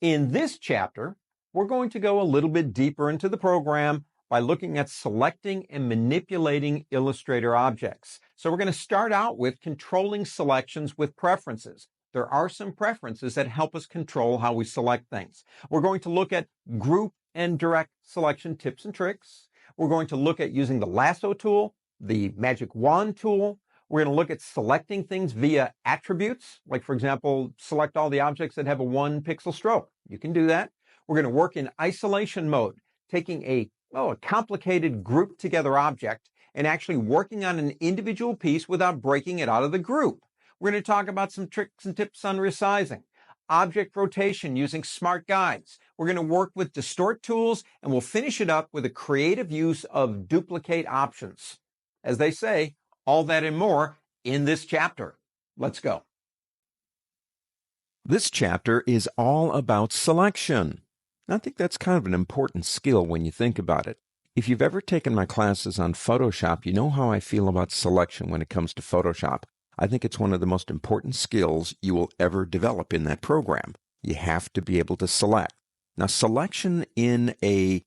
In this chapter, we're going to go a little bit deeper into the program by looking at selecting and manipulating Illustrator objects. So we're going to start out with controlling selections with preferences. There are some preferences that help us control how we select things. We're going to look at group and direct selection tips and tricks. We're going to look at using the lasso tool, the magic wand tool. We're going to look at selecting things via attributes, like, for example, select all the objects that have a 1-pixel stroke. You can do that. We're going to work in isolation mode, taking a complicated grouped together object and actually working on an individual piece without breaking it out of the group. We're going to talk about some tricks and tips on resizing, object rotation using smart guides. We're going to work with distort tools, and we'll finish it up with a creative use of duplicate options. As they say, all that and more in this chapter. Let's go. This chapter is all about selection. I think that's kind of an important skill when you think about it. If you've ever taken my classes on Photoshop, you know how I feel about selection when it comes to Photoshop. I think it's one of the most important skills you will ever develop in that program. You have to be able to select. Now, selection in a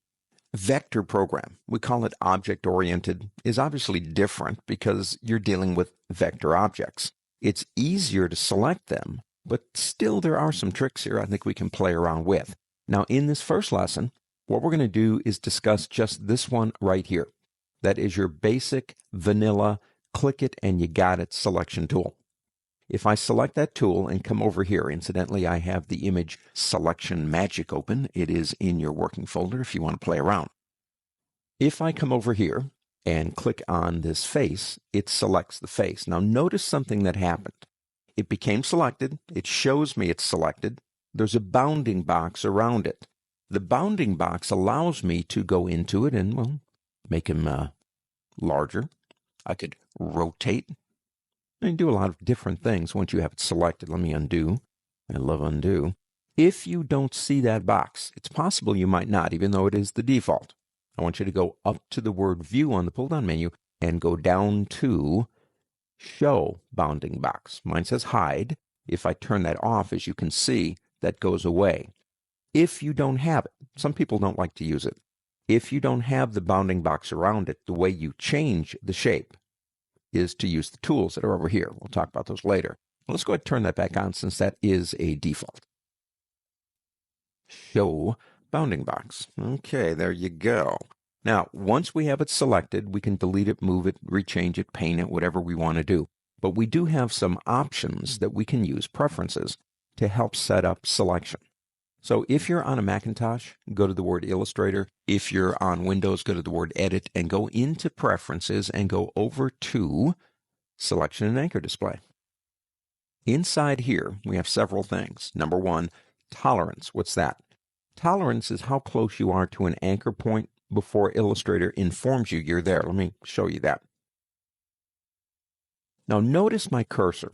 vector program, we call it object-oriented, is obviously different because you're dealing with vector objects. It's easier to select them, but still there are some tricks here I think we can play around with. Now, in this first lesson, what we're going to do is discuss just this one right here. That is your basic, vanilla, click it and you got it selection tool. If I select that tool and come over here, incidentally, I have the image selection magic open. It is in your working folder if you want to play around. If I come over here and click on this face, it selects the face. Now notice something that happened. It became selected. It shows me it's selected. There's a bounding box around it. The bounding box allows me to go into it and, well, make him larger. I could rotate. You can do a lot of different things once you have it selected. Let me undo. I love undo. If you don't see that box, it's possible you might not, even though it is the default. I want you to go up to the word View on the pull-down menu and go down to Show Bounding Box. Mine says Hide. If I turn that off, as you can see, that goes away. If you don't have it, some people don't like to use it. If you don't have the bounding box around it, the way you change the shape is to use the tools that are over here. We'll talk about those later. Let's go ahead and turn that back on since that is a default. Show bounding box. Okay, there you go. Now, once we have it selected, we can delete it, move it, rechange it, paint it, whatever we want to do. But we do have some options that we can use, preferences, to help set up selection. So if you're on a Macintosh, go to the word Illustrator. If you're on Windows, go to the word Edit and go into Preferences and go over to Selection and Anchor Display. Inside here, we have several things. Number one, tolerance. What's that? Tolerance is how close you are to an anchor point before Illustrator informs you you're there. Let me show you that. Now notice my cursor.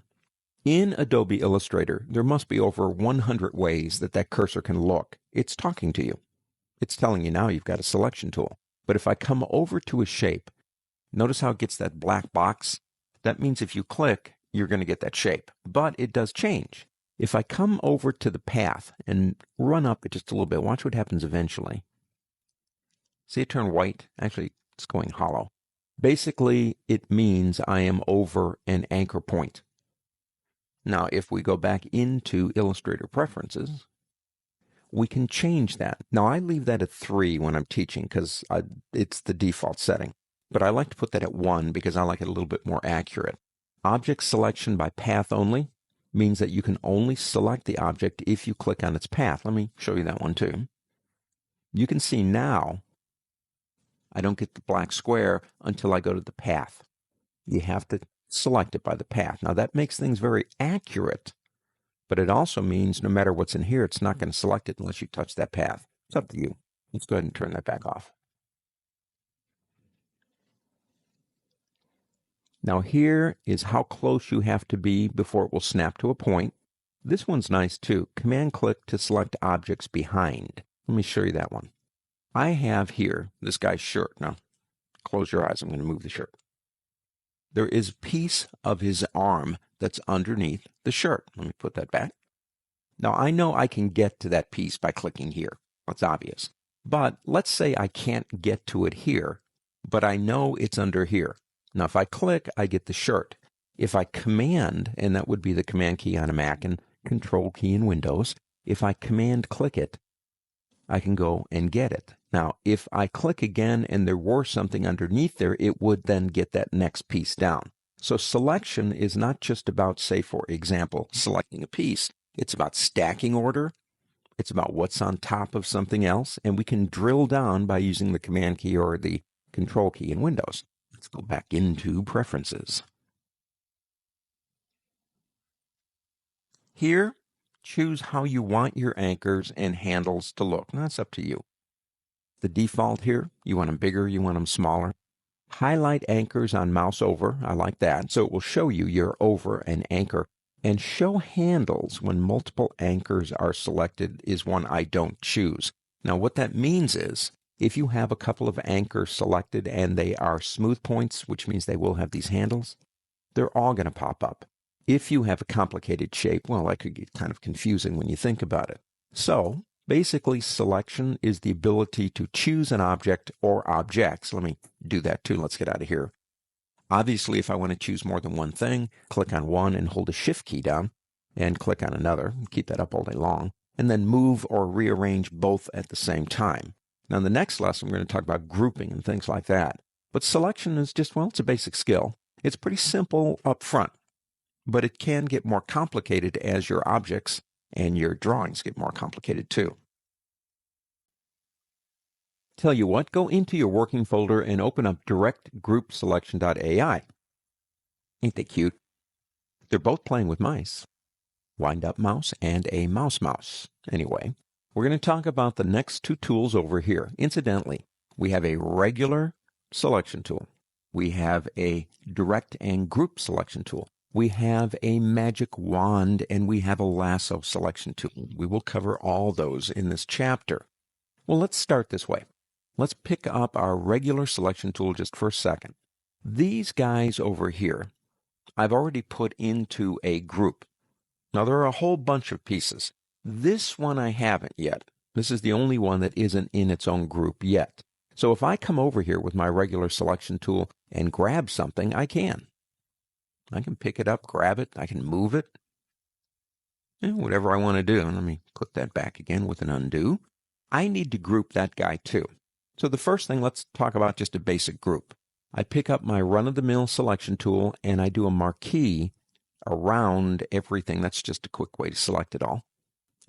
In Adobe Illustrator, there must be over 100 ways that cursor can look. It's talking to you. It's telling you now you've got a selection tool. But if I come over to a shape, notice how it gets that black box? That means if you click, you're going to get that shape. But it does change. If I come over to the path and run up it just a little bit, watch what happens eventually. See it turn white? Actually, it's going hollow. Basically, it means I am over an anchor point. Now, if we go back into Illustrator Preferences, we can change that. Now, I leave that at 3 when I'm teaching because it's the default setting. But I like to put that at 1 because I like it a little bit more accurate. Object selection by path only means that you can only select the object if you click on its path. Let me show you that one too. You can see now I don't get the black square until I go to the path. You have to select it by the path. Now that makes things very accurate, but it also means no matter what's in here, it's not going to select it unless you touch that path. It's up to you. Let's go ahead and turn that back off. Now here is how close you have to be before it will snap to a point. This one's nice too. Command click to select objects behind. Let me show you that one. I have here this guy's shirt. Now close your eyes. I'm going to move the shirt. There is a piece of his arm that's underneath the shirt. Let me put that back. Now, I know I can get to that piece by clicking here. That's obvious. But let's say I can't get to it here, but I know it's under here. Now, if I click, I get the shirt. If I command, and that would be the command key on a Mac and control key in Windows, if I command click it, I can go and get it. Now, if I click again and there were something underneath there, it would then get that next piece down. So selection is not just about, say, for example, selecting a piece. It's about stacking order. It's about what's on top of something else. And we can drill down by using the command key or the control key in Windows. Let's go back into Preferences. Here, choose how you want your anchors and handles to look. Now, that's up to you. The default here, you want them bigger, you want them smaller. Highlight anchors on mouse over. I like that. So it will show you your over and anchor. And show handles when multiple anchors are selected is one I don't choose. Now, what that means is if you have a couple of anchors selected and they are smooth points, which means they will have these handles, they're all going to pop up. If you have a complicated shape, well, that could get kind of confusing when you think about it. So basically, selection is the ability to choose an object or objects. Let me do that too. Let's get out of here. Obviously, if I want to choose more than one thing, click on one and hold the Shift key down and click on another. Keep that up all day long. And then move or rearrange both at the same time. Now, in the next lesson, we're going to talk about grouping and things like that. But selection is just, well, it's a basic skill. It's pretty simple up front, but it can get more complicated as your objects and your drawings get more complicated too. Tell you what, go into your working folder and open up directgroupselection.ai. Ain't they cute? They're both playing with mice. Wind up mouse and a mouse. Anyway, we're going to talk about the next two tools over here. Incidentally, we have a regular selection tool. We have a direct and group selection tool. We have a magic wand, and we have a lasso selection tool. We will cover all those in this chapter. Well, let's start this way. Let's pick up our regular selection tool just for a second. These guys over here, I've already put into a group. Now, there are a whole bunch of pieces. This one I haven't yet. This is the only one that isn't in its own group yet. So if I come over here with my regular selection tool and grab something, I can. I can pick it up, grab it, I can move it. Whatever I want to do. Let me put that back again with an undo. I need to group that guy too. So the first thing, let's talk about just a basic group. I pick up my run-of-the-mill selection tool and I do a marquee around everything. That's just a quick way to select it all.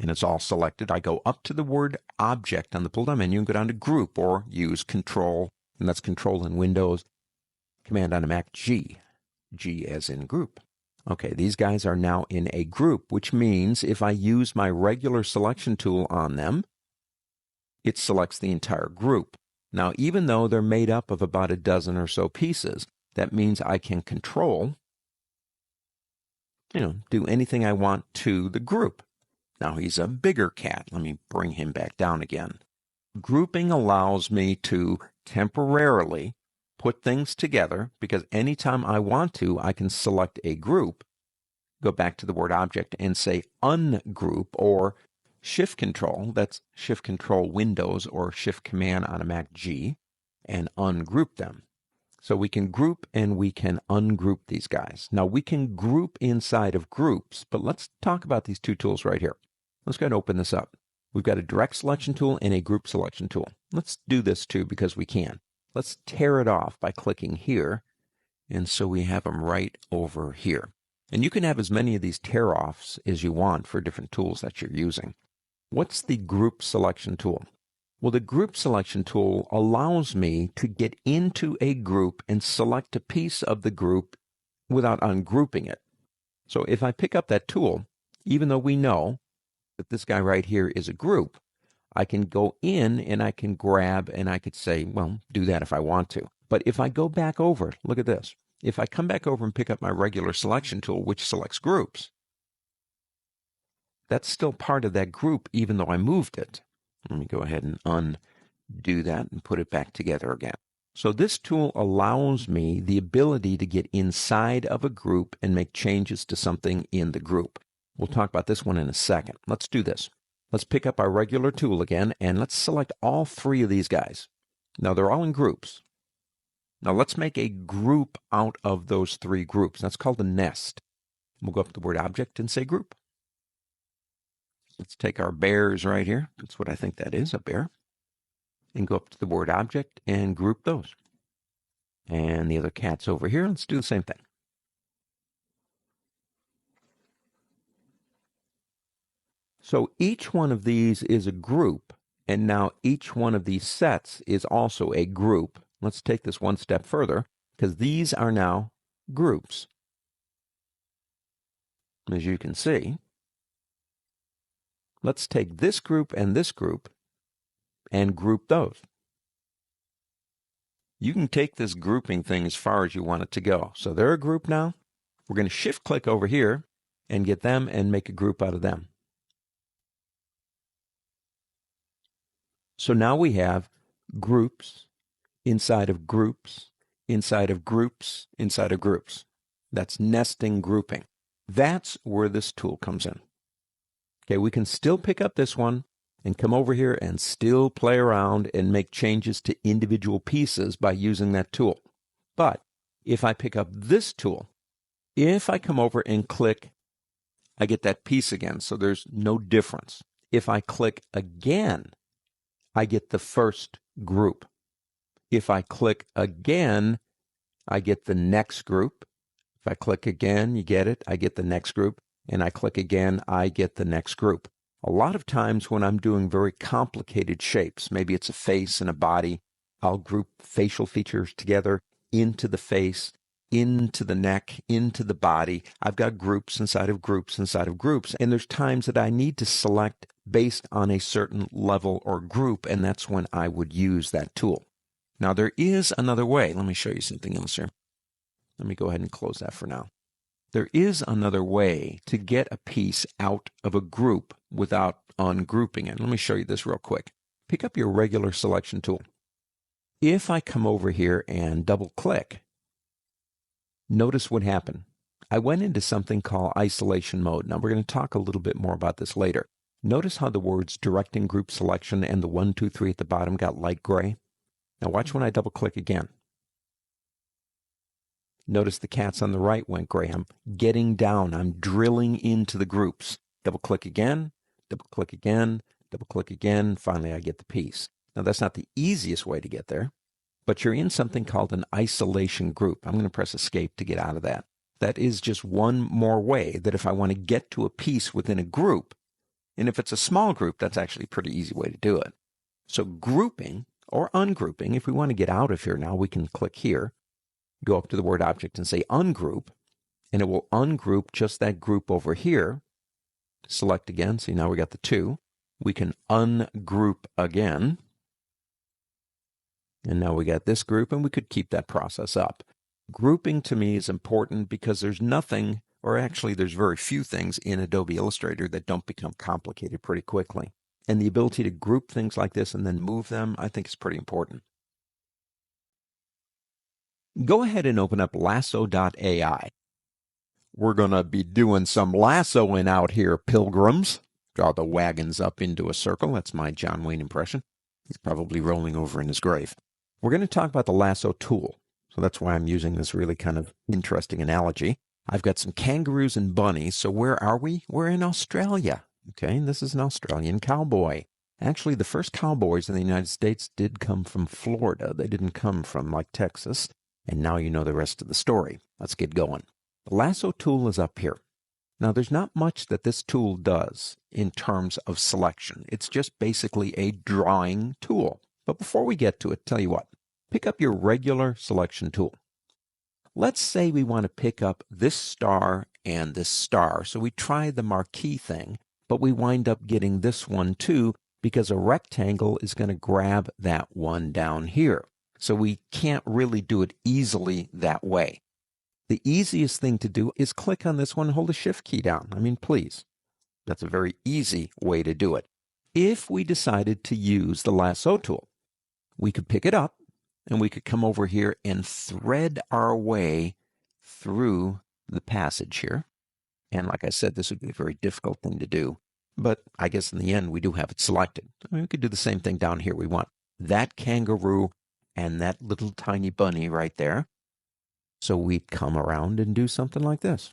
And it's all selected. I go up to the word object on the pull-down menu and go down to group or use control, and that's control in Windows, command on a Mac, G as in group. Okay, these guys are now in a group, which means if I use my regular selection tool on them, it selects the entire group. Now, even though they're made up of about a dozen or so pieces, that means I can control, do anything I want to the group. Now, he's a bigger cat. Let me bring him back down again. Grouping allows me to temporarily put things together because anytime I want to, I can select a group, go back to the word object and say ungroup or Shift Control, that's Shift Control Windows or Shift Command on a Mac G, and ungroup them. So we can group and we can ungroup these guys. Now we can group inside of groups, but let's talk about these two tools right here. Let's go ahead and open this up. We've got a direct selection tool and a group selection tool. Let's do this too because we can. Let's tear it off by clicking here, and so we have them right over here. And you can have as many of these tear-offs as you want for different tools that you're using. What's the group selection tool? Well, the group selection tool allows me to get into a group and select a piece of the group without ungrouping it. So if I pick up that tool, even though we know that this guy right here is a group, I can go in and I can grab and I could say, well, do that if I want to. But if I go back over, look at this. If I come back over and pick up my regular selection tool, which selects groups, that's still part of that group even though I moved it. Let me go ahead and undo that and put it back together again. So this tool allows me the ability to get inside of a group and make changes to something in the group. We'll talk about this one in a second. Let's do this. Let's pick up our regular tool again, and let's select all three of these guys. Now, they're all in groups. Now, let's make a group out of those three groups. That's called a nest. We'll go up to the word object and say group. Let's take our bears right here. That's what I think that is, a bear. And go up to the word object and group those. And the other cat's over here. Let's do the same thing. So each one of these is a group, and now each one of these sets is also a group. Let's take this one step further, because these are now groups. As you can see, let's take this group and group those. You can take this grouping thing as far as you want it to go. So they're a group now. We're going to shift-click over here and get them and make a group out of them. So now we have groups inside of groups, inside of groups, inside of groups. That's nesting grouping. That's where this tool comes in. Okay, we can still pick up this one and come over here and still play around and make changes to individual pieces by using that tool. But if I pick up this tool, if I come over and click, I get that piece again, so there's no difference. If I click again, I get the first group. If I click again, I get the next group. If I click again, you get it, I get the next group. And I click again, I get the next group. A lot of times when I'm doing very complicated shapes, maybe it's a face and a body, I'll group facial features together into the face, into the neck, into the body. I've got groups inside of groups inside of groups. And there's times that I need to select based on a certain level or group, and that's when I would use that tool. Now, there is another way. Let me show you something else here. Let me go ahead and close that for now. There is another way to get a piece out of a group without ungrouping it. Let me show you this real quick. Pick up your regular selection tool. If I come over here and double-click, notice what happened. I went into something called isolation mode. Now, we're going to talk a little bit more about this later. Notice how the words directing group selection and the 1, 2, 3 at the bottom got light gray. Now watch when I double click again. Notice the cats on the right went gray. I'm getting down. I'm drilling into the groups. Double click again, double click again, double click again. Finally, I get the piece. Now that's not the easiest way to get there, but you're in something called an isolation group. I'm going to press escape to get out of that. That is just one more way that if I want to get to a piece within a group, and if it's a small group, that's actually a pretty easy way to do it. So grouping or ungrouping, if we want to get out of here now, we can click here, go up to the word object and say ungroup, and it will ungroup just that group over here. Select again. See, now we got the two. We can ungroup again. And now we got this group, and we could keep that process up. Grouping to me is important because there's nothing, or actually there's very few things in Adobe Illustrator that don't become complicated pretty quickly. And the ability to group things like this and then move them, I think is pretty important. Go ahead and open up lasso.ai. We're going to be doing some lassoing out here, pilgrims. Draw the wagons up into a circle. That's my John Wayne impression. He's probably rolling over in his grave. We're going to talk about the lasso tool. So that's why I'm using this really kind of interesting analogy. I've got some kangaroos and bunnies. So where are we? We're in Australia. Okay, this is an Australian cowboy. Actually, the first cowboys in the United States did come from Florida. They didn't come from, like, Texas. And now you know the rest of the story. Let's get going. The lasso tool is up here. Now, there's not much that this tool does in terms of selection. It's just basically a drawing tool. But before we get to it, tell you what, pick up your regular selection tool. Let's say we want to pick up this star and this star. So we try the marquee thing, but we wind up getting this one too because a rectangle is going to grab that one down here. So we can't really do it easily that way. The easiest thing to do is click on this one and hold the shift key down. I mean, please. That's a very easy way to do it. If we decided to use the lasso tool, we could pick it up and we could come over here and thread our way through the passage here. And like I said, this would be a very difficult thing to do. But I guess in the end, we do have it selected. I mean, we could do the same thing down here. We want that kangaroo and that little tiny bunny right there. So we'd come around and do something like this.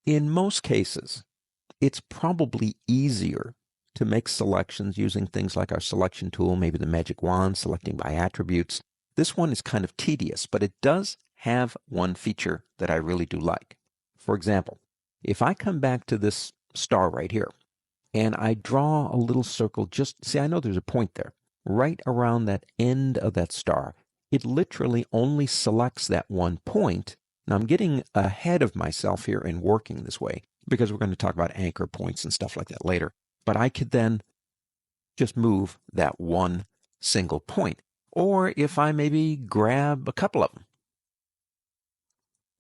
In most cases, it's probably easier to make selections using things like our selection tool, maybe the magic wand, selecting by attributes. This one is kind of tedious, but it does have one feature that I really do like. For example, if I come back to this star right here, and I draw a little circle, see, I know there's a point there, right around that end of that star. It literally only selects that one point. Now, I'm getting ahead of myself here in working this way, because we're going to talk about anchor points and stuff like that later. But I could then just move that one single point. Or if I maybe grab a couple of them,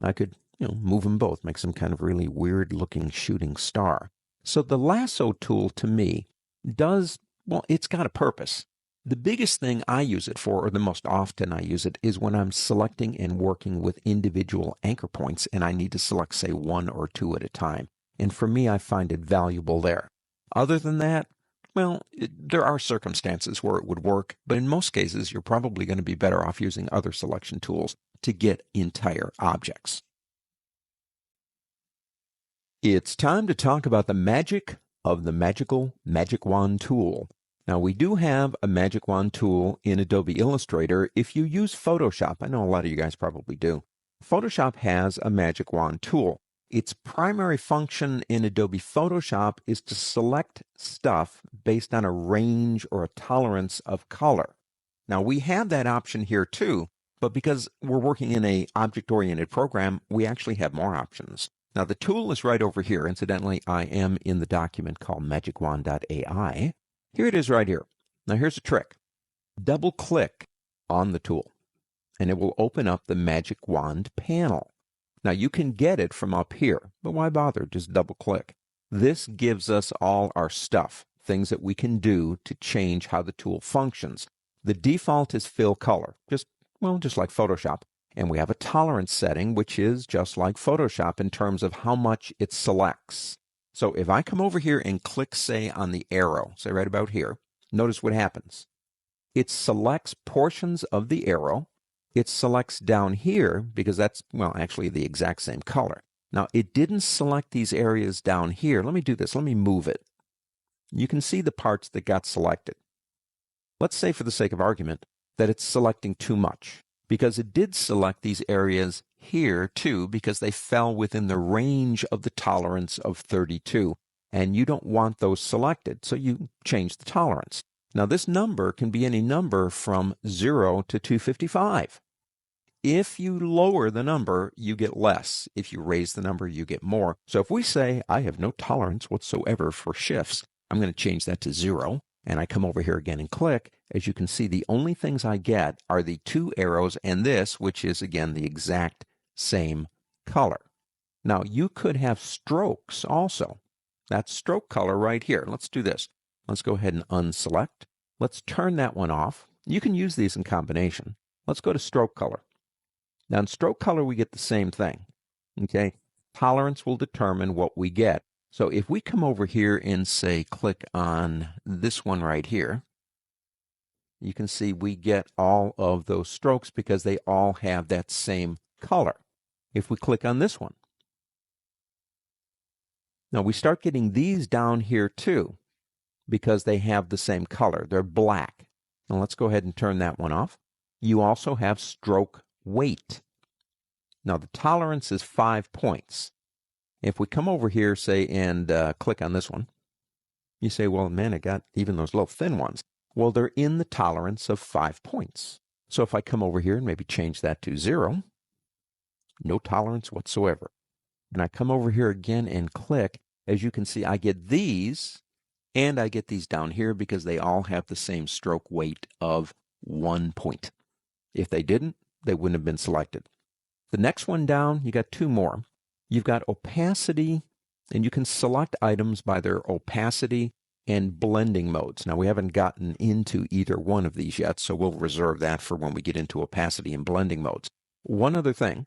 I could, move them both, make some kind of really weird looking shooting star. So the lasso tool to me it's got a purpose. The biggest thing I use it for, or the most often I use it, is when I'm selecting and working with individual anchor points and I need to select, say, one or two at a time. And for me, I find it valuable there. Other than that, there are circumstances where it would work, but in most cases, you're probably going to be better off using other selection tools to get entire objects. It's time to talk about the magic of the magical Magic Wand tool. Now, we do have a Magic Wand tool in Adobe Illustrator. If you use Photoshop, I know a lot of you guys probably do. Photoshop has a Magic Wand tool. Its primary function in Adobe Photoshop is to select stuff based on a range or a tolerance of color. Now, we have that option here too, but because we're working in an object-oriented program, we actually have more options. Now, the tool is right over here. Incidentally, I am in the document called magicwand.ai. Here it is right here. Now, here's a trick. Double-click on the tool, and it will open up the Magic Wand panel. Now, you can get it from up here, but why bother? Just double-click. This gives us all our stuff, things that we can do to change how the tool functions. The default is fill color, just like Photoshop. And we have a tolerance setting, which is just like Photoshop in terms of how much it selects. So if I come over here and click, say, on the arrow, say right about here, notice what happens. It selects portions of the arrow. It selects down here because that's, actually the exact same color. Now, it didn't select these areas down here. Let me do this. Let me move it. You can see the parts that got selected. Let's say, for the sake of argument, that it's selecting too much, because it did select these areas here too, because they fell within the range of the tolerance of 32, and you don't want those selected, so you change the tolerance. Now, this number can be any number from 0 to 255. If you lower the number, you get less. If you raise the number, you get more. So if we say, I have no tolerance whatsoever for shifts, I'm going to change that to 0. And I come over here again and click. As you can see, the only things I get are the two arrows and this, which is, again, the exact same color. Now, you could have strokes also. That's stroke color right here. Let's do this. Let's go ahead and unselect. Let's turn that one off. You can use these in combination. Let's go to stroke color. Now, in stroke color, we get the same thing. Okay? Tolerance will determine what we get. So if we come over here and, say, click on this one right here, you can see we get all of those strokes because they all have that same color. If we click on this one, now we start getting these down here too because they have the same color. They're black. Now let's go ahead and turn that one off. You also have stroke weight. Now the tolerance is 5 points. If we come over here, say, and click on this one, you say, well, man, I got even those little thin ones. Well, they're in the tolerance of 5 points. So if I come over here and maybe change that to 0, no tolerance whatsoever. And I come over here again and click, as you can see, I get these, and I get these down here because they all have the same stroke weight of 1 point. If they didn't, they wouldn't have been selected. The next one down, you got two more. You've got opacity, and you can select items by their opacity and blending modes. Now, we haven't gotten into either one of these yet, so we'll reserve that for when we get into opacity and blending modes. One other thing,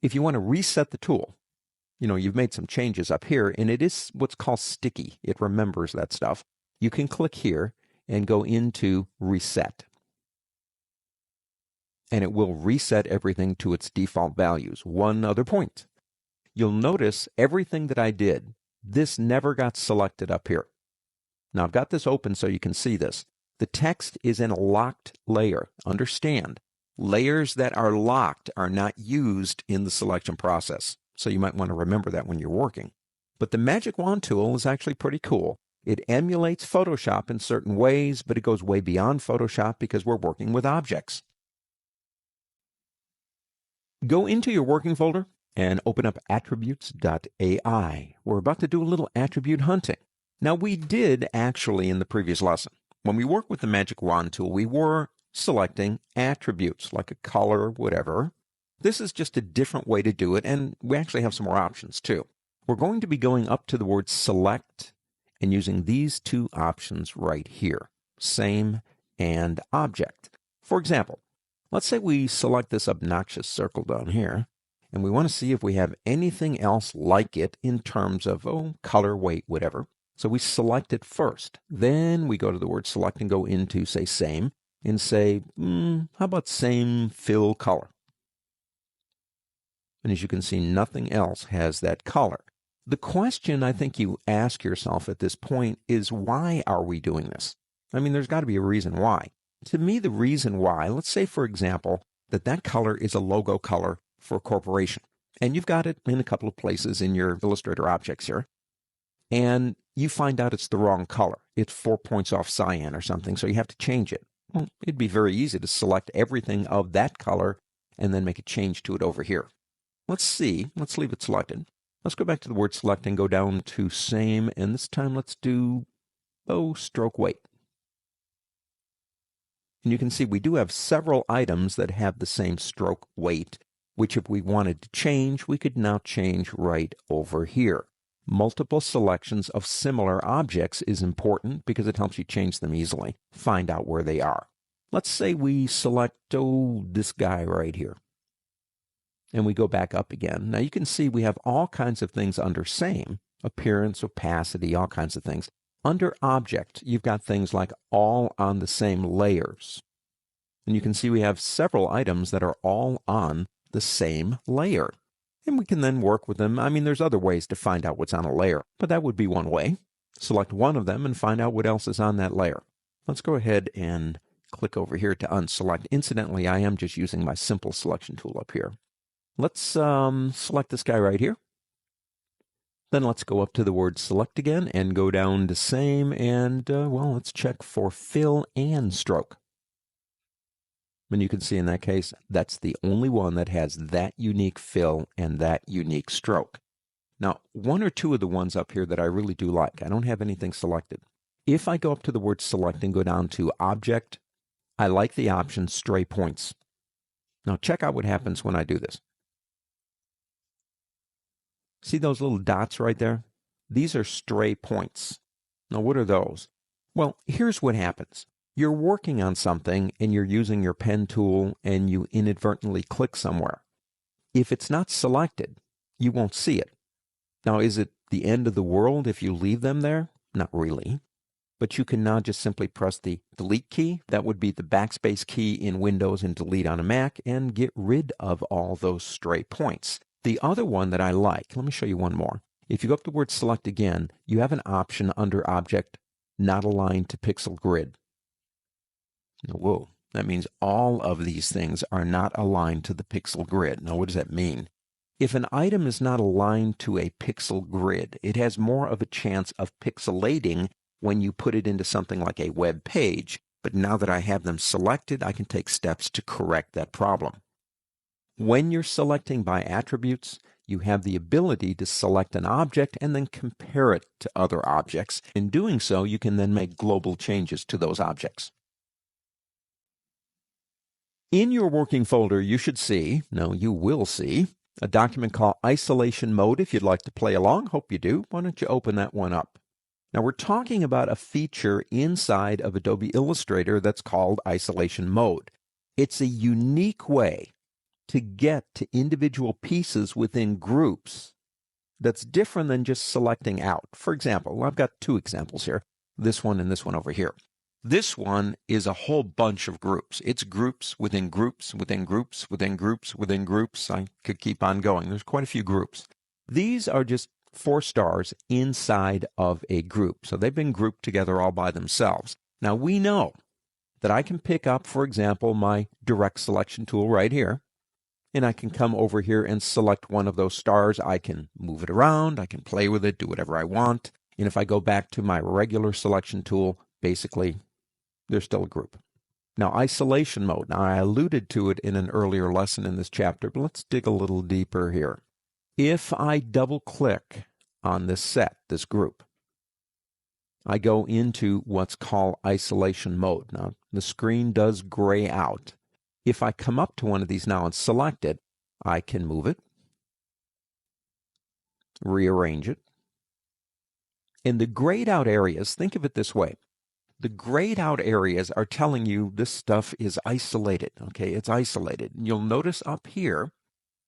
If you want to reset the tool, you've made some changes up here, and it is what's called sticky. It remembers that stuff. You can click here and go into Reset. And it will reset everything to its default values. One other point. You'll notice everything that I did, this never got selected up here. Now, I've got this open so you can see this. The text is in a locked layer. Understand, layers that are locked are not used in the selection process. So you might want to remember that when you're working. But the Magic Wand tool is actually pretty cool. It emulates Photoshop in certain ways, but it goes way beyond Photoshop because we're working with objects. Go into your working folder and open up attributes.ai. We're about to do a little attribute hunting. Now, we did actually in the previous lesson. When we work with the Magic Wand tool, we were selecting attributes like a color, whatever. This is just a different way to do it, and we actually have some more options too. We're going to be going up to the word select and using these two options right here, same and object. For example, let's say we select this obnoxious circle down here, and we want to see if we have anything else like it in terms of, color, weight, whatever. So we select it first. Then we go to the word select and go into, say, same, and say, how about same fill color? And as you can see, nothing else has that color. The question I think you ask yourself at this point is, why are we doing this? I mean, there's got to be a reason why. To me, the reason why, let's say, for example, that color is a logo color for a corporation. And you've got it in a couple of places in your Illustrator objects here. And you find out it's the wrong color. It's 4 points off cyan or something, so you have to change it. Well, it'd be very easy to select everything of that color and then make a change to it over here. Let's see. Let's leave it selected. Let's go back to the word select and go down to same, and this time let's do, stroke weight. And you can see we do have several items that have the same stroke weight, which if we wanted to change, we could now change right over here. Multiple selections of similar objects is important because it helps you change them easily, find out where they are. Let's say we select, this guy right here. And we go back up again. Now you can see we have all kinds of things under same, appearance, opacity, all kinds of things. Under object, you've got things like all on the same layers. And you can see we have several items that are all on the same layer. And we can then work with them. I mean, there's other ways to find out what's on a layer, but that would be one way. Select one of them and find out what else is on that layer. Let's go ahead and click over here to unselect. Incidentally, I am just using my simple selection tool up here. Let's select this guy right here. Then let's go up to the word select again and go down to same and, let's check for fill and stroke. And you can see in that case, that's the only one that has that unique fill and that unique stroke. Now, one or two of the ones up here that I really do like, I don't have anything selected. If I go up to the word select and go down to object, I like the option stray points. Now check out what happens when I do this. See those little dots right there? These are stray points. Now what are those? Well, here's what happens. You're working on something and you're using your pen tool and you inadvertently click somewhere. If it's not selected, you won't see it. Now, is it the end of the world if you leave them there? Not really. But you can now just simply press the delete key. That would be the backspace key in Windows and delete on a Mac and get rid of all those stray points. The other one that I like, let me show you one more. If you go up to the word select again, you have an option under object, not aligned to pixel grid. Whoa, that means all of these things are not aligned to the pixel grid. Now, what does that mean? If an item is not aligned to a pixel grid, it has more of a chance of pixelating when you put it into something like a web page. But now that I have them selected, I can take steps to correct that problem. When you're selecting by attributes, you have the ability to select an object and then compare it to other objects. In doing so, you can then make global changes to those objects. In your working folder, you should see, no, you will see, a document called Isolation Mode. If you'd like to play along, hope you do. Why don't you open that one up? Now, we're talking about a feature inside of Adobe Illustrator that's called Isolation Mode. It's a unique way to get to individual pieces within groups that's different than just selecting out. For example, I've got two examples here, this one and this one over here. This one is a whole bunch of groups. It's groups within groups, within groups, within groups, within groups. I could keep on going. There's quite a few groups. These are just 4 stars inside of a group. So they've been grouped together all by themselves. Now we know that I can pick up, for example, my direct selection tool right here, and I can come over here and select one of those stars. I can move it around, I can play with it, do whatever I want. And if I go back to my regular selection tool, basically, there's still a group. Now, isolation mode. Now, I alluded to it in an earlier lesson in this chapter, but let's dig a little deeper here. If I double-click on this set, this group, I go into what's called isolation mode. Now, the screen does gray out. If I come up to one of these now and select it, I can move it, rearrange it. In the grayed out areas, think of it this way. The grayed out areas are telling you this stuff is isolated, okay? It's isolated. And you'll notice up here,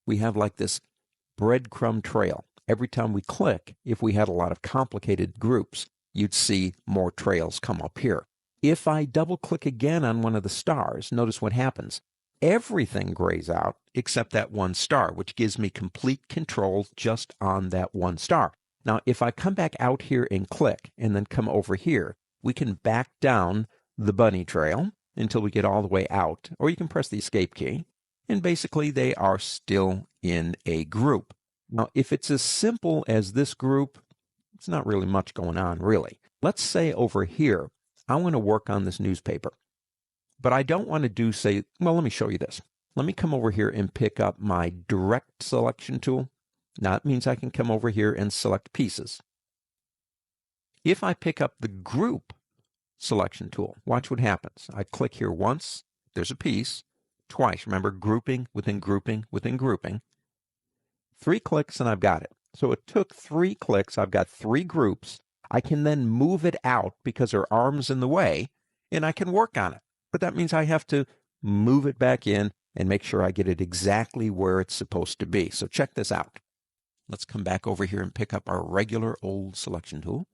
we have like this breadcrumb trail. Every time we click, if we had a lot of complicated groups, you'd see more trails come up here. If I double click again on one of the stars, notice what happens. Everything grays out except that one star, which gives me complete control just on that one star. Now, if I come back out here and click and then come over here, we can back down the bunny trail until we get all the way out, or you can press the escape key, and basically they are still in a group. Now, if it's as simple as this group, it's not really much going on, really. Let's say over here, I want to work on this newspaper, but I don't want to do, say, well, let me show you this. Let me come over here and pick up my direct selection tool. Now, it means I can come over here and select pieces. If I pick up the group selection tool, watch what happens. I click here once, there's a piece. Twice, remember, grouping within grouping within grouping. 3 clicks and I've got it. So it took 3 clicks. I've got 3 groups. I can then move it out because her arm's in the way, and I can work on it. But that means I have to move it back in and make sure I get it exactly where it's supposed to be. So check this out. Let's come back over here and pick up our regular old selection tool.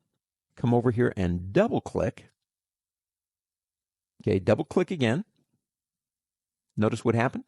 Come over here and double click. Okay, double click again. Notice what happened?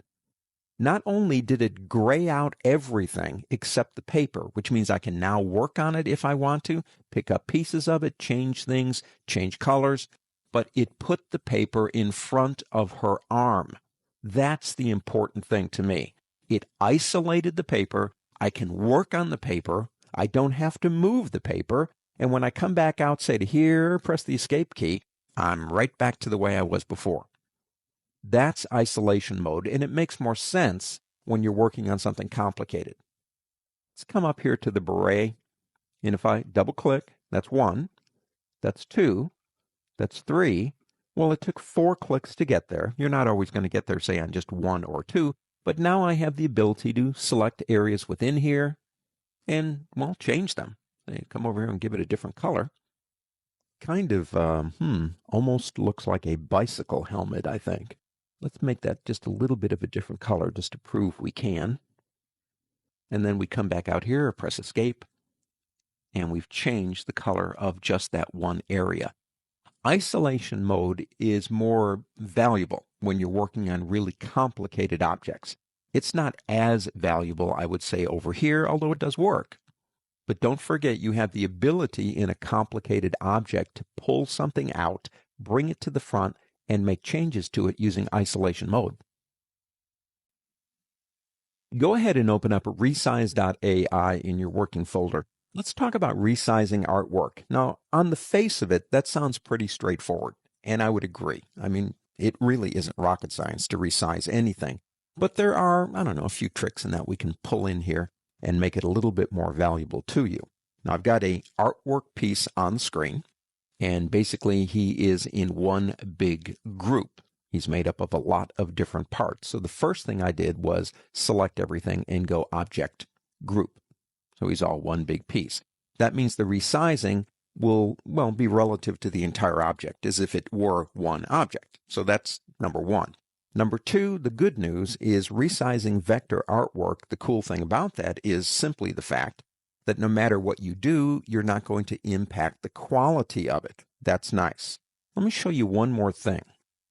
Not only did it gray out everything except the paper, which means I can now work on it if I want to, pick up pieces of it, change things, change colors, but it put the paper in front of her arm. That's the important thing to me. It isolated the paper. I can work on the paper. I don't have to move the paper. And when I come back out, say to here, press the escape key, I'm right back to the way I was before. That's isolation mode, and it makes more sense when you're working on something complicated. Let's come up here to the beret, and if I double click, that's 1, that's 2, that's 3. Well, it took 4 clicks to get there. You're not always going to get there, say, on just 1 or 2, but now I have the ability to select areas within here and, well, change them. Come over here and give it a different color. Kind of, almost looks like a bicycle helmet, I think. Let's make that just a little bit of a different color just to prove we can. And then we come back out here, press escape, and we've changed the color of just that one area. Isolation mode is more valuable when you're working on really complicated objects. It's not as valuable, I would say, over here, although it does work. But don't forget, you have the ability in a complicated object to pull something out, bring it to the front, and make changes to it using isolation mode. Go ahead and open up resize.ai in your working folder. Let's talk about resizing artwork. Now, on the face of it, that sounds pretty straightforward, and I would agree. I mean, it really isn't rocket science to resize anything. But there are, I don't know, a few tricks in that we can pull in here and make it a little bit more valuable to you. Now, I've got a artwork piece on the screen. And basically, he is in one big group. He's made up of a lot of different parts. So the first thing I did was select everything and go Object, Group. So he's all one big piece. That means the resizing will, well, be relative to the entire object, as if it were one object. So that's number 1. Number two, the good news is resizing vector artwork. The cool thing about that is simply the fact that no matter what you do, you're not going to impact the quality of it. That's nice. Let me show you one more thing.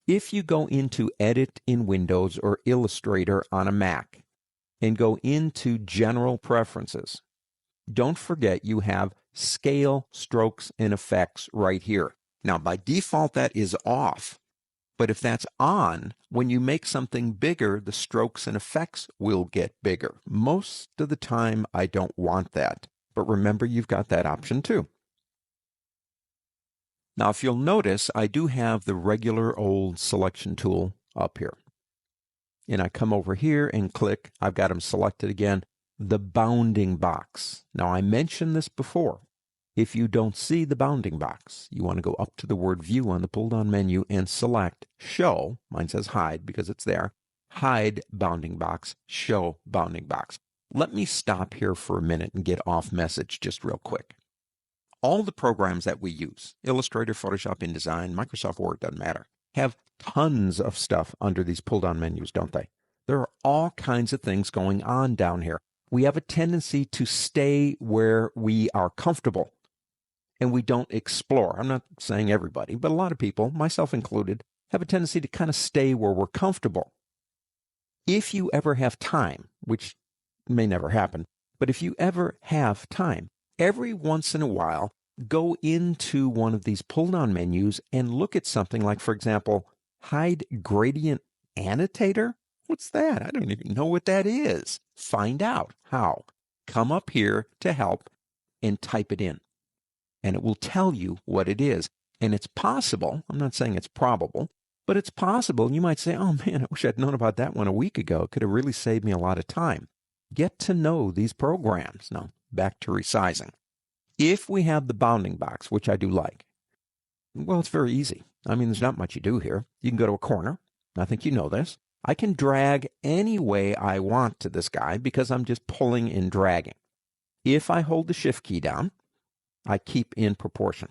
If you go into Edit in Windows or Illustrator on a Mac and go into General Preferences, don't forget you have Scale, Strokes, and Effects right here. Now, by default, that is off. But if that's on, when you make something bigger, the strokes and effects will get bigger. Most of the time, I don't want that. But remember, you've got that option too. Now, if you'll notice, I do have the regular old selection tool up here. And I come over here and click, I've got them selected again, the bounding box. Now, I mentioned this before. If you don't see the bounding box, you want to go up to the word View on the pull-down menu and select Show. Mine says Hide because it's there. Hide bounding box, Show bounding box. Let me stop here for a minute and get off message just real quick. All the programs that we use, Illustrator, Photoshop, InDesign, Microsoft Word, doesn't matter, have tons of stuff under these pull-down menus, don't they? There are all kinds of things going on down here. We have a tendency to stay where we are comfortable. And we don't explore. I'm not saying everybody, but a lot of people, myself included, have a tendency to kind of stay where we're comfortable. If you ever have time, which may never happen, but if you ever have time, every once in a while, go into one of these pull-down menus and look at something like, for example, Hide Gradient Annotator. What's that? I don't even know what that is. Find out how. Come up here to help and type it in. And it will tell you what it is. And it's possible, I'm not saying it's probable, but it's possible. You might say, oh man, I wish I'd known about that one a week ago. It could have really saved me a lot of time. Get to know these programs. Now, back to resizing. If we have the bounding box, which I do like, well, it's very easy. I mean, there's not much you do here. You can go to a corner. I think you know this. I can drag any way I want to this guy because I'm just pulling and dragging. If I hold the Shift key down, I keep in proportion.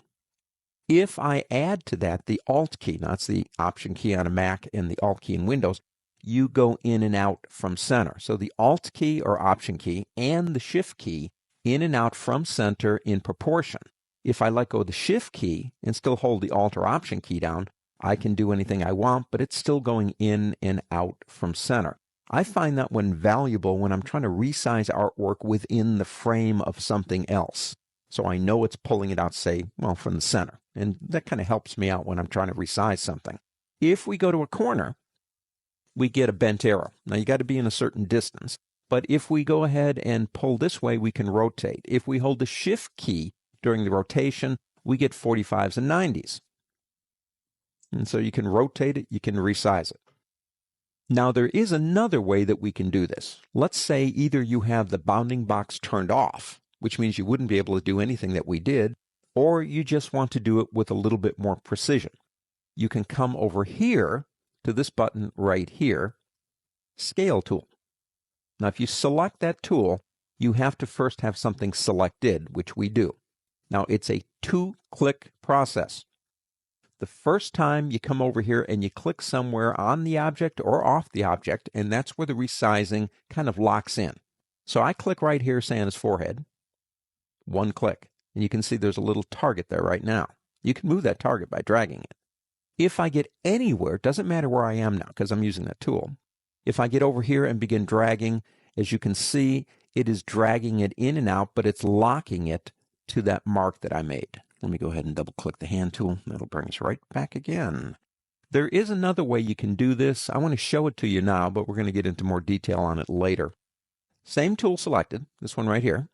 If I add to that the Alt key, now that's the Option key on a Mac and the Alt key in Windows, you go in and out from center. So the Alt key or Option key and the Shift key in and out from center in proportion. If I let go of the Shift key and still hold the Alt or Option key down, I can do anything I want, but it's still going in and out from center. I find that one valuable when I'm trying to resize artwork within the frame of something else. So I know it's pulling it out, say, well, from the center. And that kind of helps me out when I'm trying to resize something. If we go to a corner, we get a bent arrow. Now, you got to be in a certain distance. But if we go ahead and pull this way, we can rotate. If we hold the Shift key during the rotation, we get 45s and 90s. And so you can rotate it, you can resize it. Now, there is another way that we can do this. Let's say either you have the bounding box turned off, which means you wouldn't be able to do anything that we did, or you just want to do it with a little bit more precision. You can come over here to this button right here, Scale Tool. Now, if you select that tool, you have to first have something selected, which we do. Now, it's a two-click process. The first time you come over here and you click somewhere on the object or off the object, and that's where the resizing kind of locks in. So I click right here, say on his forehead, one click, and you can see there's a little target there right now. You can move that target by dragging it. If I get anywhere, it doesn't matter where I am now because I'm using that tool. If I get over here and begin dragging, as you can see, it is dragging it in and out, but it's locking it to that mark that I made. Let me go ahead and double click the hand tool. That'll bring us right back again. There is another way you can do this. I want to show it to you now, but we're going to get into more detail on it later. Same tool selected, this one right here.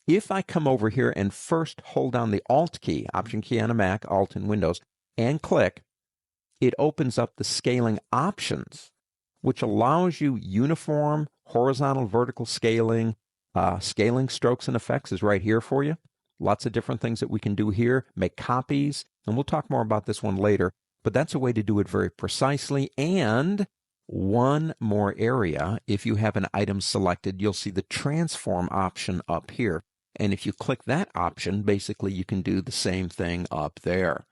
If I come over here and first hold down the Alt key, Option key on a Mac, Alt in Windows, and click, it opens up the scaling options, which allows you uniform, horizontal, vertical scaling. Scaling strokes and effects is right here for you. Lots of different things that we can do here. Make copies, and we'll talk more about this one later, but that's a way to do it very precisely. And one more area, if you have an item selected, you'll see the transform option up here. And if you click that option, basically you can do the same thing up there.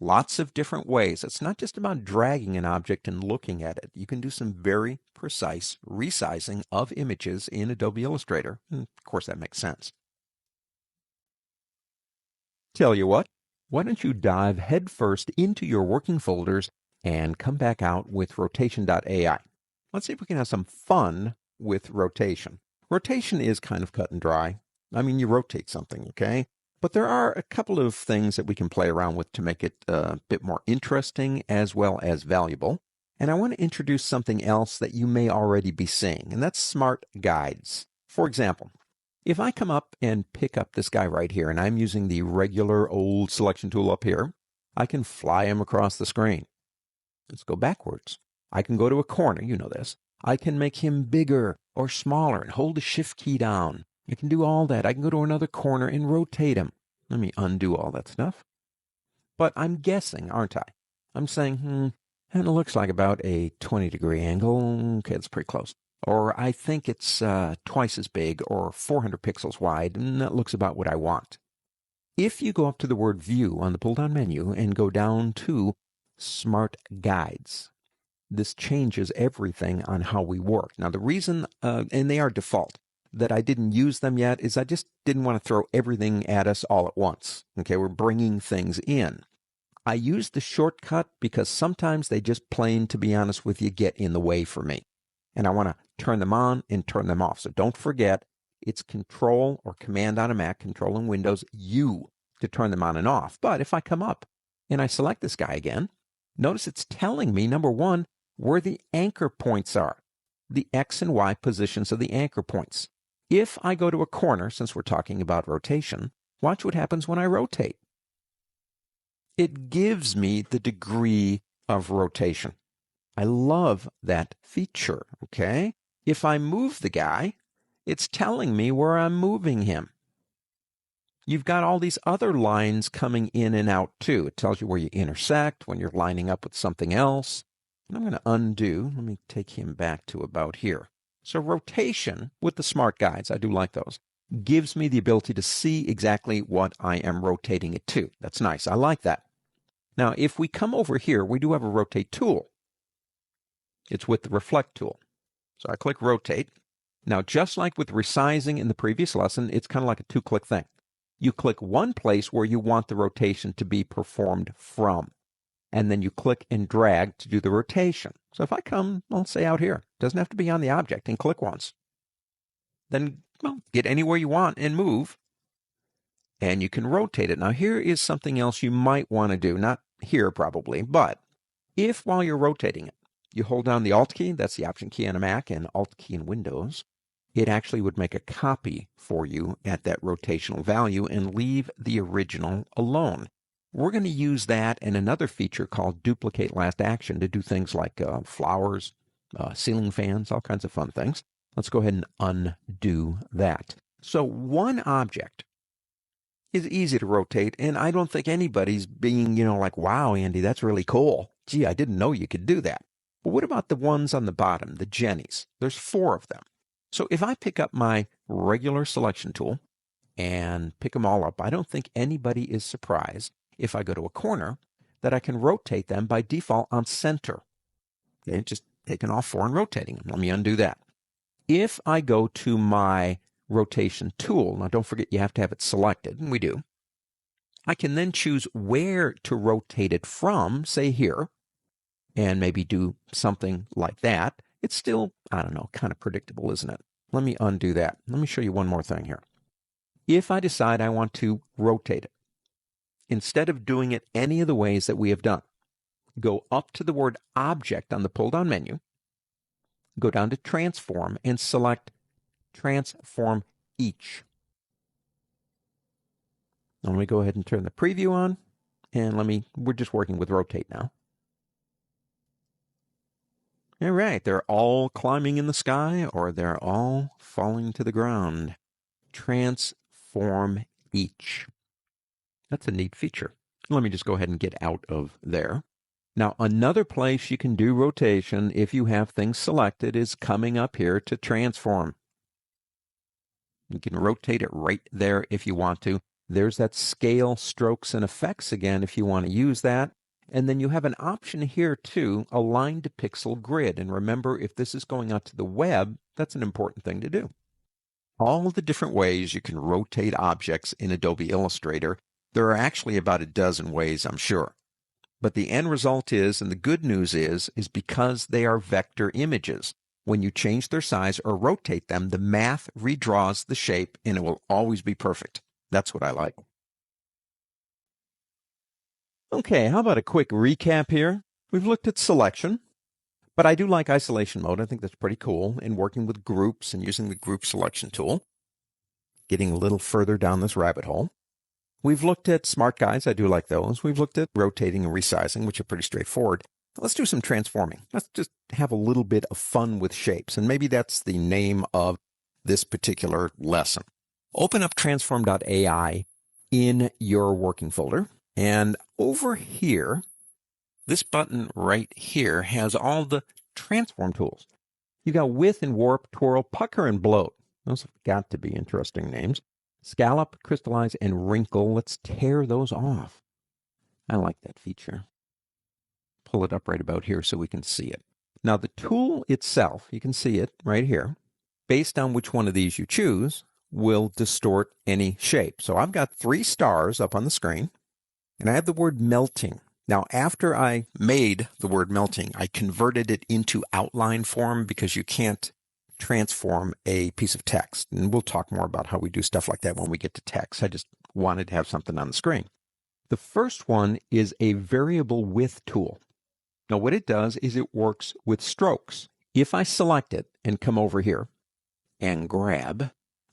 Lots of different ways. It's not just about dragging an object and looking at it. You can do some very precise resizing of images in Adobe Illustrator. And of course, that makes sense. Tell you what, why don't you dive headfirst into your working folders and come back out with rotation.ai. Let's see if we can have some fun with rotation. Rotation is kind of cut and dry. I mean, you rotate something, okay? But there are a couple of things that we can play around with to make it a bit more interesting as well as valuable. And I want to introduce something else that you may already be seeing, and that's smart guides. For example, if I come up and pick up this guy right here, and I'm using the regular old selection tool up here, I can fly him across the screen. Let's go backwards. I can go to a corner, you know this. I can make him bigger or smaller and hold the shift key down. I can do all that. I can go to another corner and rotate him. Let me undo all that stuff. But I'm guessing, aren't I? I'm saying, and it looks like about a 20-degree angle. Okay, that's pretty close. Or I think it's twice as big or 400 pixels wide, and that looks about what I want. If you go up to the word View on the pull-down menu and go down to Smart Guides, this changes everything on how we work. Now, the reason, and they are default, that I didn't use them yet is I just didn't want to throw everything at us all at once. Okay, we're bringing things in. I use the shortcut because sometimes they just plain, to be honest with you, get in the way for me. And I want to turn them on and turn them off. So don't forget, it's Control or Command on a Mac, Control in Windows, U to turn them on and off. But if I come up and I select this guy again, notice it's telling me, number one, where the anchor points are, the X and Y positions of the anchor points. If I go to a corner, since we're talking about rotation, watch what happens when I rotate. It gives me the degree of rotation. I love that feature, okay? If I move the guy, it's telling me where I'm moving him. You've got all these other lines coming in and out too. It tells you where you intersect, when you're lining up with something else. And I'm going to undo. Let me take him back to about here. So rotation with the smart guides, I do like those, gives me the ability to see exactly what I am rotating it to. That's nice. I like that. Now, if we come over here, we do have a rotate tool. It's with the reflect tool. So I click rotate. Now, just like with resizing in the previous lesson, it's kind of like a two-click thing. You click one place where you want the rotation to be performed from, and then you click and drag to do the rotation. So if I come, I'll say out here, doesn't have to be on the object, and click once. Then, well, get anywhere you want and move, and you can rotate it. Now, here is something else you might want to do. Not here, probably, but if while you're rotating it, you hold down the Alt key, that's the Option key on a Mac and Alt key in Windows, it actually would make a copy for you at that rotational value and leave the original alone. We're going to use that and another feature called Duplicate Last Action to do things like flowers, ceiling fans, all kinds of fun things. Let's go ahead and undo that. So one object is easy to rotate, and I don't think anybody's being, like, wow, Andy, that's really cool. Gee, I didn't know you could do that. But what about the ones on the bottom, the Jennies? There's 4 of them. So if I pick up my regular selection tool and pick them all up, I don't think anybody is surprised if I go to a corner that I can rotate them by default on center. Okay, just taking all 4 and rotating them. Let me undo that. If I go to my rotation tool, now don't forget you have to have it selected, and we do. I can then choose where to rotate it from, say here, and maybe do something like that. It's still, I don't know, kind of predictable, isn't it? Let me undo that. Let me show you one more thing here. If I decide I want to rotate it, instead of doing it any of the ways that we have done, go up to the word Object on the pull-down menu, go down to Transform, and select Transform Each. Now let me go ahead and turn the preview on, and we're just working with Rotate now. All right, they're all climbing in the sky or they're all falling to the ground. Transform each. That's a neat feature. Let me just go ahead and get out of there. Now, another place you can do rotation if you have things selected is coming up here to transform. You can rotate it right there if you want to. There's that scale, strokes, and effects again if you want to use that. And then you have an option here too, align to pixel grid. And remember, if this is going out to the web, that's an important thing to do. All the different ways you can rotate objects in Adobe Illustrator, there are actually about a dozen ways, I'm sure. But the end result is, and the good news is because they are vector images, when you change their size or rotate them, the math redraws the shape and it will always be perfect. That's what I like. Okay, how about a quick recap here? We've looked at selection, but I do like isolation mode. I think that's pretty cool in working with groups and using the group selection tool. Getting a little further down this rabbit hole. We've looked at smart guides. I do like those. We've looked at rotating and resizing, which are pretty straightforward. Let's do some transforming. Let's just have a little bit of fun with shapes, and maybe that's the name of this particular lesson. Open up transform.ai in your working folder. And over here, this button right here has all the transform tools. You got width and warp, twirl, pucker, and bloat. Those have got to be interesting names. Scallop, crystallize, and wrinkle. Let's tear those off. I like that feature. Pull it up right about here so we can see it. Now the tool itself, you can see it right here. Based on which one of these you choose, will distort any shape. So I've got 3 stars up on the screen. And I have the word melting. Now, after I made the word melting, I converted it into outline form because you can't transform a piece of text. And we'll talk more about how we do stuff like that when we get to text. I just wanted to have something on the screen. The first one is a variable width tool. Now, what it does is it works with strokes. If I select it and come over here and grab,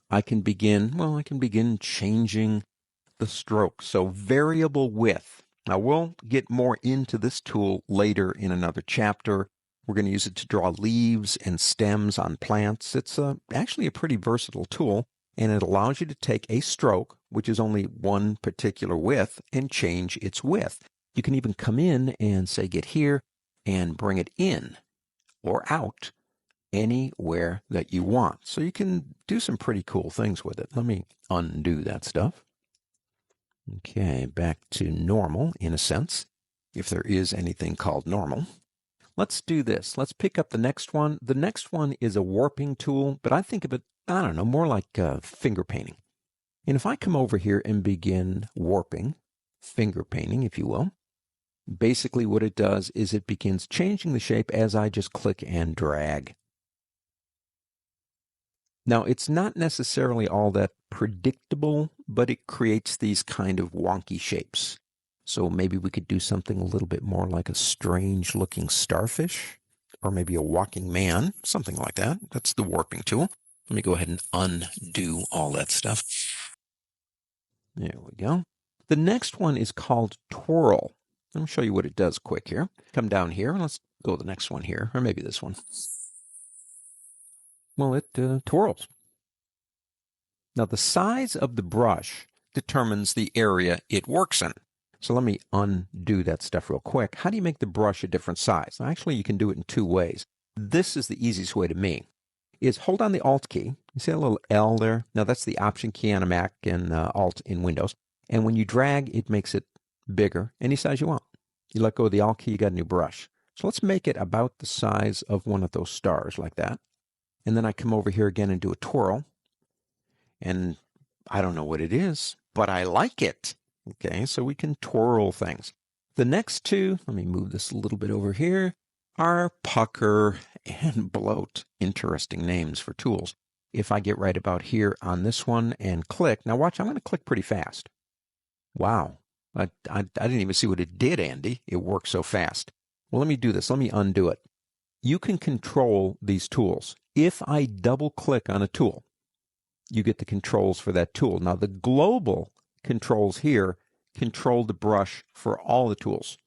I can begin changing the stroke. So variable width. Now we'll get more into this tool later in another chapter. We're going to use it to draw leaves and stems on plants. It's actually a pretty versatile tool, and it allows you to take a stroke, which is only one particular width, and change its width. You can even come in and say get here and bring it in or out anywhere that you want. So you can do some pretty cool things with it. Let me undo that stuff. Okay, back to normal in a sense, if there is anything called normal. Let's do this. Let's pick up the next one. The next one is a warping tool, but I think of it, I don't know, more like finger painting. And if I come over here and begin warping, finger painting, if you will, basically what it does is it begins changing the shape as I just click and drag. Now, it's not necessarily all that predictable, but it creates these kind of wonky shapes. So maybe we could do something a little bit more like a strange-looking starfish, or maybe a walking man, something like that. That's the warping tool. Let me go ahead and undo all that stuff. There we go. The next one is called twirl. Let me show you what it does quick here. Come down here, and let's go to the next one here, or maybe this one. Well, it twirls. Now, the size of the brush determines the area it works in. So let me undo that stuff real quick. How do you make the brush a different size? Actually, you can do it in 2 ways. This is the easiest way to me, is hold on the Alt key. You see a little L there? Now, that's the Option key on a Mac and Alt in Windows. And when you drag, it makes it bigger, any size you want. You let go of the Alt key, you got a new brush. So let's make it about the size of one of those stars like that. And then I come over here again and do a twirl. And I don't know what it is, but I like it. Okay, so we can twirl things. The next 2, let me move this a little bit over here, are pucker and bloat. Interesting names for tools. If I get right about here on this one and click, now watch, I'm going to click pretty fast. Wow, I didn't even see what it did, Andy. It worked so fast. Well, let me do this. Let me undo it. You can control these tools. If I double click on a tool, you get the controls for that tool. Now, the global controls here control the brush for all the tools,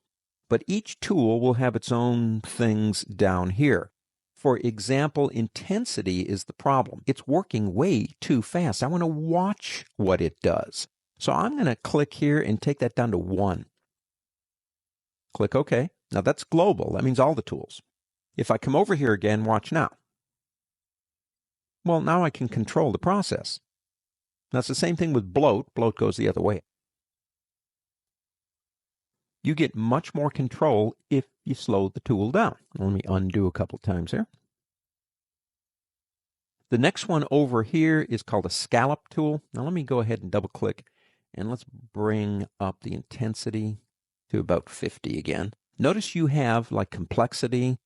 but each tool will have its own things down here. For example, intensity is the problem. It's working way too fast. I want to watch what it does. So I'm going to click here and take that down to 1. Click OK. Now that's global. That means all the tools. If I come over here again, watch now. Well, now I can control the process. That's the same thing with bloat. Bloat goes the other way. You get much more control if you slow the tool down. Let me undo a couple times here. The next one over here is called a scallop tool. Now let me go ahead and double click and let's bring up the intensity to about 50 again. Notice you have like complexity.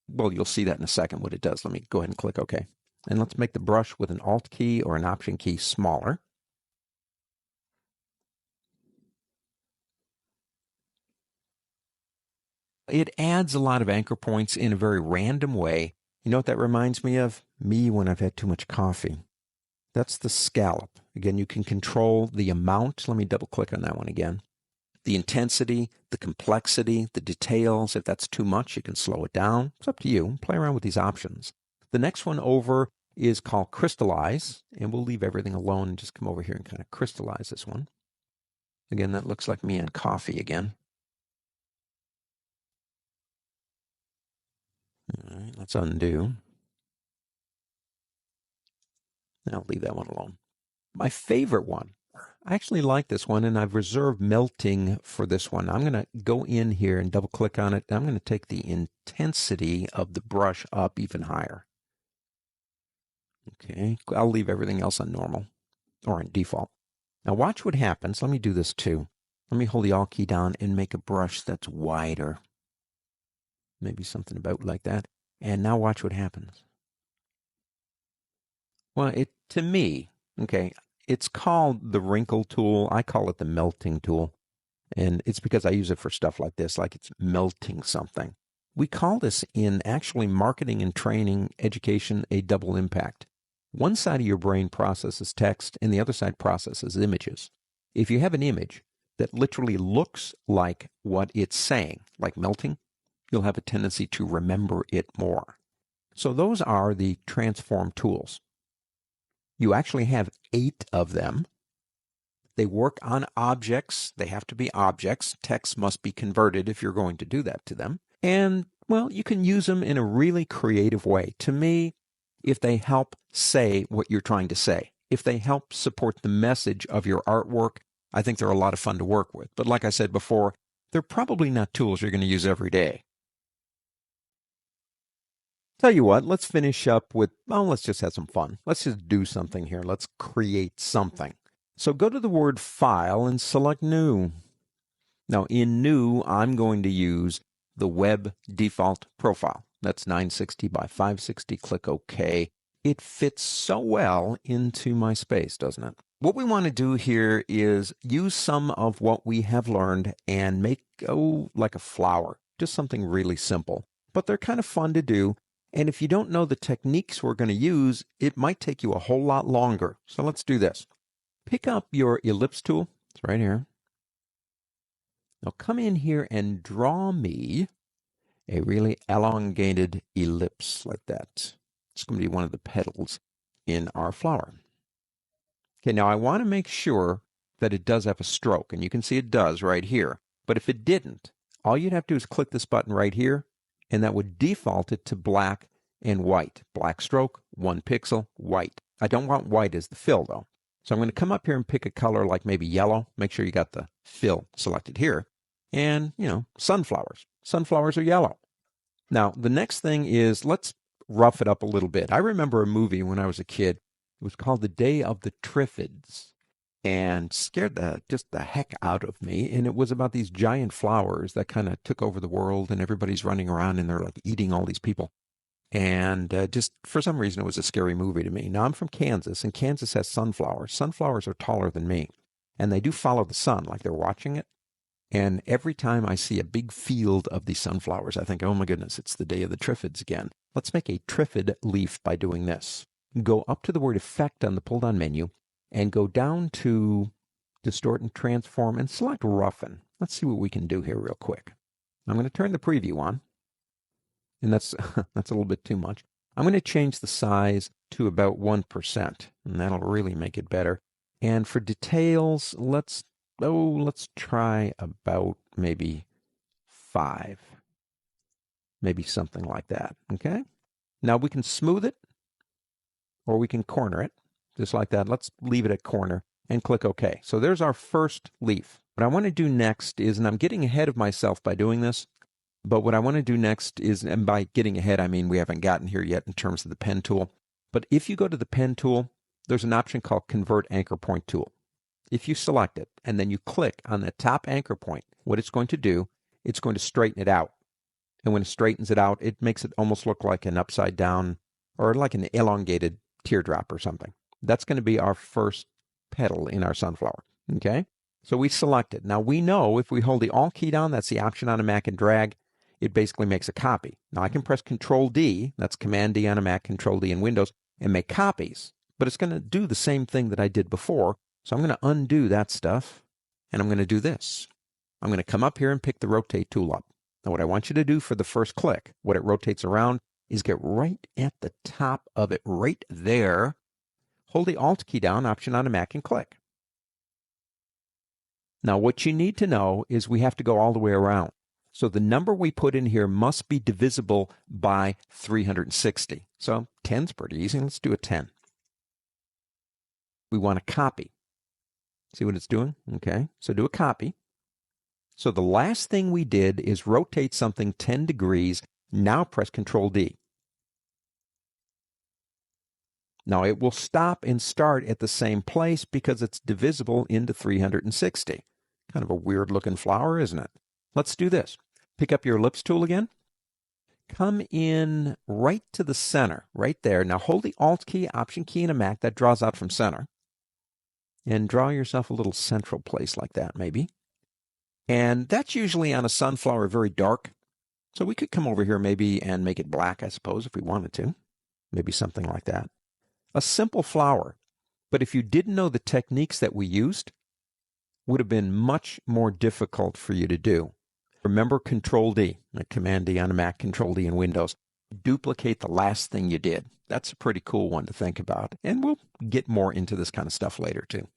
Well, you'll see that in a second what it does. Let me go ahead and click OK. And let's make the brush with an Alt key or an Option key smaller. It adds a lot of anchor points in a very random way. You know what that reminds me of? Me when I've had too much coffee. That's the scallop. Again, you can control the amount. Let me double click on that one again. The intensity, the complexity, the details. If that's too much, you can slow it down. It's up to you. Play around with these options. The next one over is called crystallize, and we'll leave everything alone and just come over here and kind of crystallize this one. Again, that looks like me and coffee again. All right, let's undo. I'll leave that one alone. My favorite one, I actually like this one, and I've reserved melting for this one. I'm going to go in here and double click on it. I'm going to take the intensity of the brush up even higher. Okay, I'll leave everything else on normal or on default. Now watch what happens. Let me do this too. Let me hold the Alt key down and make a brush that's wider. Maybe something about like that. And now watch what happens. Well, to me, okay, it's called the wrinkle tool. I call it the melting tool. And it's because I use it for stuff like this, like it's melting something. We call this in actually marketing and training education a double impact. One side of your brain processes text and the other side processes images. If you have an image that literally looks like what it's saying, like melting, you'll have a tendency to remember it more. So those are the transform tools. You actually have 8 of them. They work on objects. They have to be objects. Text must be converted if you're going to do that to them. And, well, you can use them in a really creative way. To me, if they help say what you're trying to say, if they help support the message of your artwork, I think they're a lot of fun to work with. But like I said before, they're probably not tools you're going to use every day. Tell you what, let's finish up with, well, let's just have some fun. Let's just do something here. Let's create something. So go to the word File and select New. Now in New, I'm going to use the web default profile. That's 960 by 560. Click OK. It fits so well into my space, doesn't it? What we want to do here is use some of what we have learned and make, like a flower. Just something really simple. But they're kind of fun to do. And if you don't know the techniques we're going to use, it might take you a whole lot longer. So let's do this. Pick up your ellipse tool. It's right here. Now come in here and draw me a really elongated ellipse like that. It's going to be one of the petals in our flower. Okay, now I want to make sure that it does have a stroke, and you can see it does right here. But if it didn't, all you'd have to do is click this button right here, and that would default it to black and white. Black stroke, 1 pixel, white. I don't want white as the fill, though. So I'm going to come up here and pick a color like maybe yellow. Make sure you got the fill selected here. And, sunflowers. Sunflowers are yellow. Now, the next thing is let's rough it up a little bit. I remember a movie when I was a kid. It was called The Day of the Triffids and scared just the heck out of me. And it was about these giant flowers that kind of took over the world, and everybody's running around and they're like eating all these people. And just for some reason, it was a scary movie to me. Now, I'm from Kansas, and Kansas has sunflowers. Sunflowers are taller than me, and they do follow the sun, like they're watching it. And every time I see a big field of these sunflowers, I think, oh my goodness, it's the day of the Triffids again. Let's make a Triffid leaf by doing this. Go up to the word Effect on the pull-down menu, and go down to Distort and Transform, and select Roughen. Let's see what we can do here real quick. I'm going to turn the preview on. And that's a little bit too much. I'm going to change the size to about 1%, and that'll really make it better. And for details, let's try about maybe 5. Maybe something like that, okay? Now we can smooth it, or we can corner it. just like that. Let's leave it at corner and click OK. So there's our first leaf. What I want to do next is, and I'm getting ahead of myself by doing this, but what I want to do next is, and by getting ahead, I mean we haven't gotten here yet in terms of the pen tool. But if you go to the pen tool, there's an option called Convert Anchor Point Tool. If you select it and then you click on the top anchor point, what it's going to do, it's going to straighten it out. And when it straightens it out, it makes it almost look like an upside down or like an elongated teardrop or something. That's going to be our first petal in our sunflower. Okay? So we select it. Now we know if we hold the Alt key down, that's the option on a Mac, and drag, it basically makes a copy. Now I can press Control D, that's Command D on a Mac, Control D in Windows, and make copies. But it's going to do the same thing that I did before. So I'm going to undo that stuff, and I'm going to do this. I'm going to come up here and pick the Rotate tool up. Now what I want you to do for the first click, what it rotates around, is get right at the top of it, right there. Hold the Alt key down, option on a Mac, and click. Now what you need to know is we have to go all the way around. So the number we put in here must be divisible by 360. So 10's pretty easy. Let's do a 10. We want to copy. See what it's doing? Okay, so do a copy. So the last thing we did is rotate something 10 degrees. Now press Control D. Now it will stop and start at the same place because it's divisible into 360. Kind of a weird looking flower, isn't it? Let's do this. Pick up your ellipse tool again. Come in right to the center, right there. Now hold the Alt key, Option key in a Mac, that draws out from center. And draw yourself a little central place like that, maybe. And that's usually on a sunflower very dark. So we could come over here maybe and make it black, I suppose, if we wanted to. Maybe something like that. A simple flower. But if you didn't know the techniques that we used, would have been much more difficult for you to do. Remember Control D, Command D on a Mac, Control D in Windows. Duplicate the last thing you did. That's a pretty cool one to think about. And we'll get more into this kind of stuff later too.